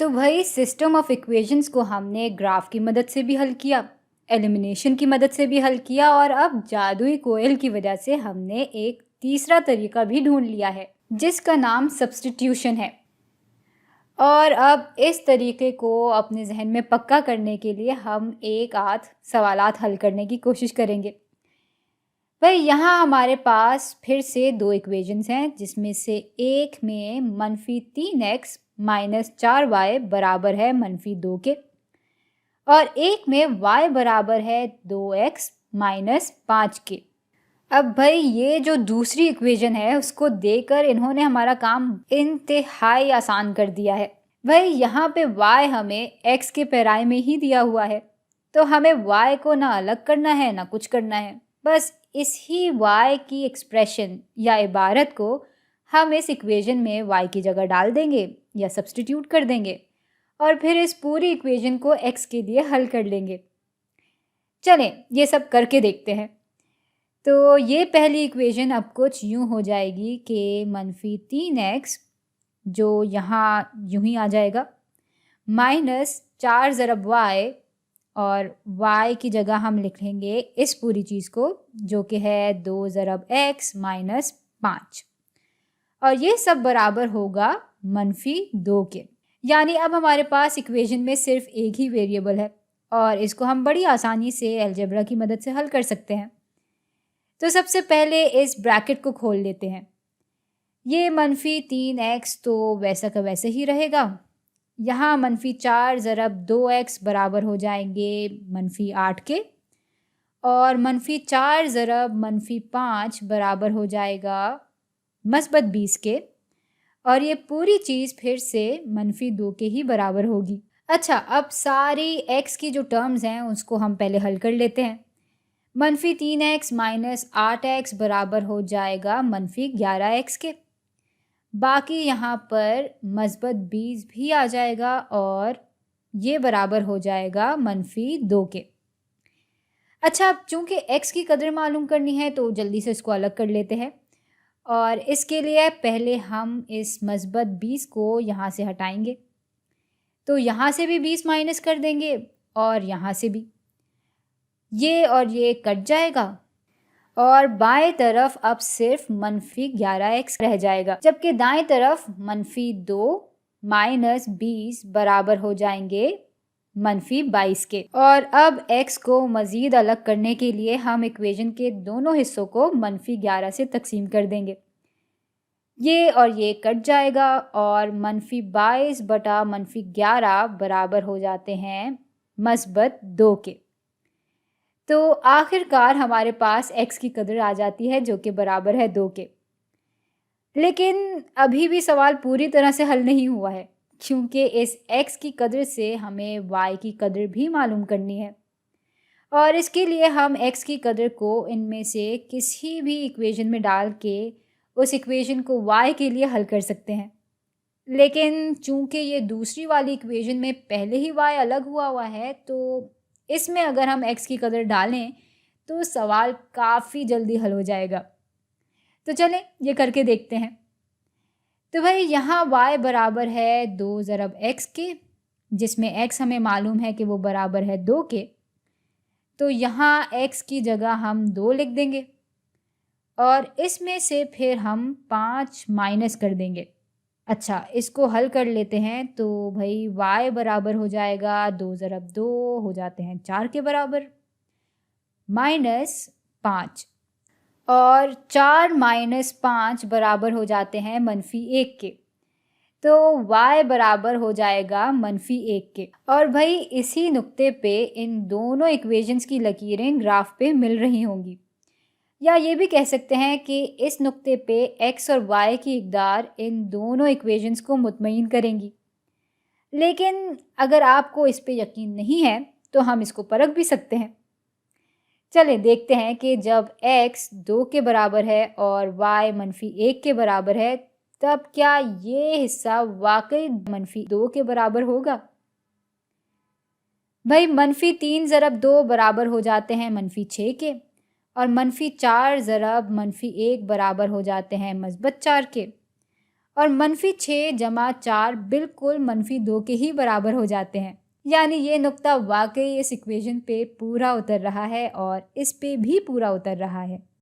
तो भाई system of equations को हमने ग्राफ की मदद से भी हल किया, एलिमिनेशन की मदद से भी हल किया और अब जादुई कोयल की वजह से हमने एक तीसरा तरीका भी ढूंढ लिया है जिसका नाम सब्स्टिट्यूशन है। और अब इस तरीके को अपने जहन में पक्का करने के लिए हम एक आध सवालात हल करने की कोशिश करेंगे। भाई यहाँ हमारे पास फिर से दो इक्वेशंस हैं जिसमें से एक में -3x - 4y बराबर है -2 के और एक में y बराबर है 2x - 5 के। अब भाई ये जो दूसरी इक्वेशन है उसको देकर इन्होंने हमारा काम इंतहाई आसान कर दिया है। भाई यहाँ पे y हमें x के पैराए में ही दिया हुआ है, तो हमें y को ना अलग करना है ना कुछ करना है, बस इस ही y की एक्सप्रेशन या इबारत को हम इस इक्वेशन में y की जगह डाल देंगे या सब्स्टिट्यूट कर देंगे और फिर इस पूरी इक्वेशन को x के लिए हल कर लेंगे। चलें ये सब करके देखते हैं। तो ये पहली इक्वेशन अब कुछ यूँ हो जाएगी कि -3x जो यहाँ यूँ ही आ जाएगा -4 ज़रब y और y की जगह हम लिख लेंगे इस पूरी चीज़ को जो कि है 2 ज़रब x - 5 और ये सब बराबर होगा -2 के। यानी अब हमारे पास इक्वेशन में सिर्फ एक ही वेरिएबल है और इसको हम बड़ी आसानी से अलजेब्रा की मदद से हल कर सकते हैं। तो सबसे पहले इस ब्रैकेट को खोल लेते हैं। ये -3x तो वैसा का वैसे ही रहेगा। यहाँ -4 ज़रब 2x बराबर हो जाएंगे -8 के और -4 ज़रब -5 बराबर हो जाएगा -20 के और ये पूरी चीज़ फिर से -2 के ही बराबर होगी। अच्छा, अब सारी x की जो टर्म्स हैं उसको हम पहले हल कर लेते हैं। -3x - 8x बराबर हो जाएगा -11x के। बाकी यहाँ पर -20 भी आ जाएगा और ये बराबर हो जाएगा -2 के। अच्छा, अब चूँकि x की कदर मालूम करनी है तो जल्दी से इसको अलग कर लेते हैं और इसके लिए पहले हम इस -20 को यहाँ से हटाएंगे। तो यहाँ से भी 20 माइनस कर देंगे और यहाँ से भी, ये और ये कट जाएगा और बाएं तरफ अब सिर्फ -11x रह जाएगा, जबकि दाएं तरफ -2 - 20 बराबर हो जाएंगे -22 के। और अब x को मज़ीद अलग करने के लिए हम इक्वेशन के दोनों हिस्सों को -11 से तकसीम कर देंगे। ये और ये कट जाएगा और -22 बटा -11 बराबर हो जाते हैं -2 के। तो आखिरकार हमारे पास x की कदर आ जाती है जो कि बराबर है 2 के। लेकिन अभी भी सवाल पूरी तरह से हल नहीं हुआ है क्योंकि इस x की कदर से हमें y की कदर भी मालूम करनी है और इसके लिए हम x की कदर को इनमें से किसी भी इक्वेशन में डाल के उस इक्वेशन को y के लिए हल कर सकते हैं। लेकिन चूंकि ये दूसरी वाली इक्वेशन में पहले ही y अलग हुआ है तो इसमें अगर हम x की कदर डालें तो सवाल काफ़ी जल्दी हल हो जाएगा। तो चलें ये करके देखते हैं। तो भाई यहाँ y बराबर है 2 ज़रब x के, जिसमें x हमें मालूम है कि वो बराबर है 2 के। तो यहाँ x की जगह हम 2 लिख देंगे और इसमें से फिर हम 5 माइनस कर देंगे। अच्छा, इसको हल कर लेते हैं तो भाई y बराबर हो जाएगा 2 ज़रब 2 हो जाते हैं 4 के बराबर -5 और 4 - 5 बराबर हो जाते हैं -1 के। तो y बराबर हो जाएगा -1 के। और भाई इसी नुक्ते पे इन दोनों इक्वेशंस की लकीरें ग्राफ पे मिल रही होंगी, या ये भी कह सकते हैं कि इस नुक्ते पे x और y की इकदार इन दोनों इक्वेशंस को मुतमईन करेंगी। लेकिन अगर आपको इस पे यकीन नहीं है तो हम इसको परख भी सकते हैं। चलें देखते हैं कि जब x 2 के बराबर है और y -1 के बराबर है तब क्या ये हिस्सा वाकई -2 के बराबर होगा। भाई -3 ज़रब 2 बराबर हो जाते हैं -6 के और -4 ज़रब -1 बराबर हो जाते हैं -4 के और -6 - 4 बिल्कुल -2 के ही बराबर हो जाते हैं। यानी ये नुक्ता वाकई इस इक्वेशन पे पूरा उतर रहा है और इस पे भी पूरा उतर रहा है।